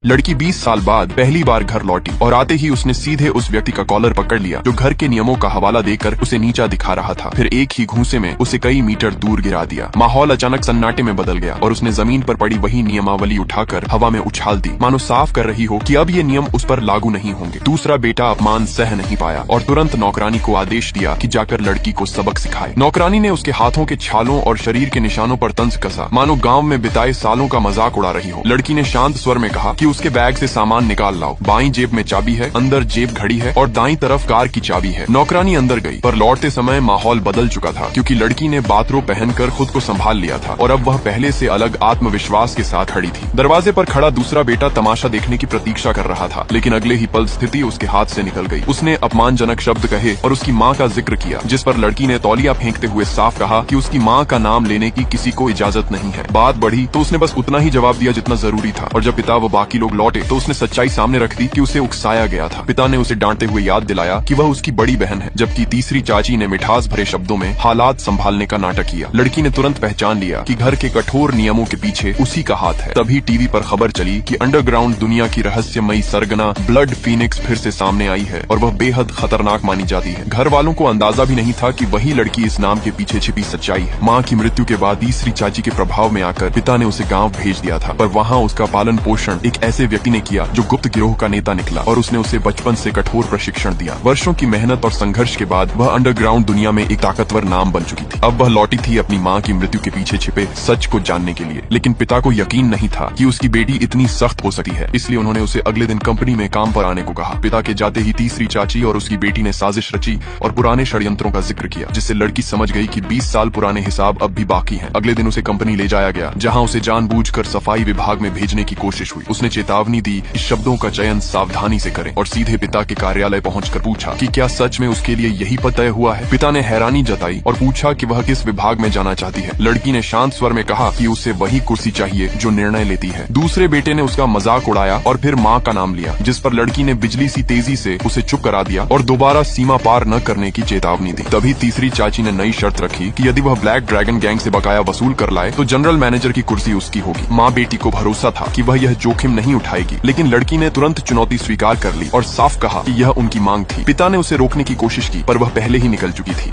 लड़की 20 साल बाद पहली बार घर लौटी और आते ही उसने सीधे उस व्यक्ति का कॉलर पकड़ लिया जो घर के नियमों का हवाला देकर उसे नीचा दिखा रहा था। फिर एक ही घूंसे में उसे कई मीटर दूर गिरा दिया। माहौल अचानक सन्नाटे में बदल गया और उसने जमीन पर पड़ी वही नियमावली उठाकर हवा में उछाल दी, मानो साफ कर रही हो कि अब ये नियम उस पर लागू नहीं होंगे। दूसरा बेटा अपमान सह नहीं पाया और तुरंत नौकरानी को आदेश दिया कि जाकर लड़की को सबक सिखाए। नौकरानी ने उसके हाथों के छालों और शरीर के निशानों पर तंज कसा, मानो गाँव में बिताए सालों का मजाक उड़ा रही हो। लड़की ने शांत स्वर में कहा कि उसके बैग से सामान निकाल लाओ। बाईं जेब में चाबी है, अंदर जेब घड़ी है और दाईं तरफ कार की चाबी है। नौकरानी अंदर गई, पर लौटते समय माहौल बदल चुका था क्योंकि लड़की ने बाथरोब पहनकर खुद को संभाल लिया था और अब वह पहले से अलग आत्मविश्वास के साथ खड़ी थी। दरवाजे पर खड़ा दूसरा बेटा तमाशा देखने की प्रतीक्षा कर रहा था, लेकिन अगले ही पल स्थिति उसके हाथ से निकल गई। उसने अपमानजनक शब्द कहे और उसकी माँ का जिक्र किया, जिस पर लड़की ने तौलिया फेंकते हुए साफ कहा कि उसकी माँ का नाम लेने की किसी को इजाजत नहीं है। बात बढ़ी तो उसने बस उतना ही जवाब दिया जितना जरूरी था और जब पिता व बाकी लोग लौटे तो उसने सच्चाई सामने रख दी कि उसे उकसाया गया था। पिता ने उसे डांटते हुए याद दिलाया कि वह उसकी बड़ी बहन है, जबकि तीसरी चाची ने मिठास भरे शब्दों में हालात संभालने का नाटक किया। लड़की ने तुरंत पहचान लिया कि घर के कठोर नियमों के पीछे उसी का हाथ है। तभी टीवी पर खबर चली कि अंडरग्राउंड दुनिया की रहस्यमयी सरगना ब्लड फीनिक्स फिर से सामने आई है और वह बेहद खतरनाक मानी जाती है। घर वालों को अंदाजा भी नहीं था कि वही लड़की इस नाम के पीछे छिपी सच्चाई है। माँ की मृत्यु के बाद तीसरी चाची के प्रभाव में आकर पिता ने उसे गाँव भेज दिया था, पर वहाँ उसका पालन पोषण एक ऐसे व्यक्ति ने किया जो गुप्त गिरोह का नेता निकला और उसने उसे बचपन से कठोर प्रशिक्षण दिया। वर्षों की मेहनत और संघर्ष के बाद वह अंडरग्राउंड दुनिया में एक ताकतवर नाम बन चुकी थी। अब वह लौटी थी अपनी माँ की मृत्यु के पीछे छिपे सच को जानने के लिए, लेकिन पिता को यकीन नहीं था कि उसकी बेटी इतनी सख्त हो सकती है। इसलिए उन्होंने उसे अगले दिन कंपनी में काम पर आने को कहा। पिता के जाते ही तीसरी चाची और उसकी बेटी ने साजिश रची और पुराने षड्यंत्रों का जिक्र किया, जिससे लड़की समझ गई कि 20 साल पुराने हिसाब अब भी बाकी हैं। अगले दिन उसे कंपनी ले जाया गया, जहाँ उसे जानबूझकर सफाई विभाग में भेजने की कोशिश हुई। उसने चेतावनी दी कि शब्दों का चयन सावधानी से करें और सीधे पिता के कार्यालय पहुंचकर पूछा कि क्या सच में उसके लिए यही पद तय हुआ है। पिता ने हैरानी जताई और पूछा कि वह किस विभाग में जाना चाहती है। लड़की ने शांत स्वर में कहा कि उसे वही कुर्सी चाहिए जो निर्णय लेती है। दूसरे बेटे ने उसका मजाक उड़ाया और फिर माँ का नाम लिया, जिस पर लड़की ने बिजली सी तेजी से उसे चुप करा दिया और दोबारा सीमा पार न करने की चेतावनी दी। तभी तीसरी चाची ने नई शर्त रखी कि यदि वह ब्लैक ड्रैगन गैंग से बकाया वसूल कर लाए तो जनरल मैनेजर की कुर्सी उसकी होगी। माँ बेटी को भरोसा था कि वह यह जोखिम नहीं उठाएगी, लेकिन लड़की ने तुरंत चुनौती स्वीकार कर ली और साफ कहा कि यह उनकी मांग थी। पिता ने उसे रोकने की कोशिश की, पर वह पहले ही निकल चुकी थी।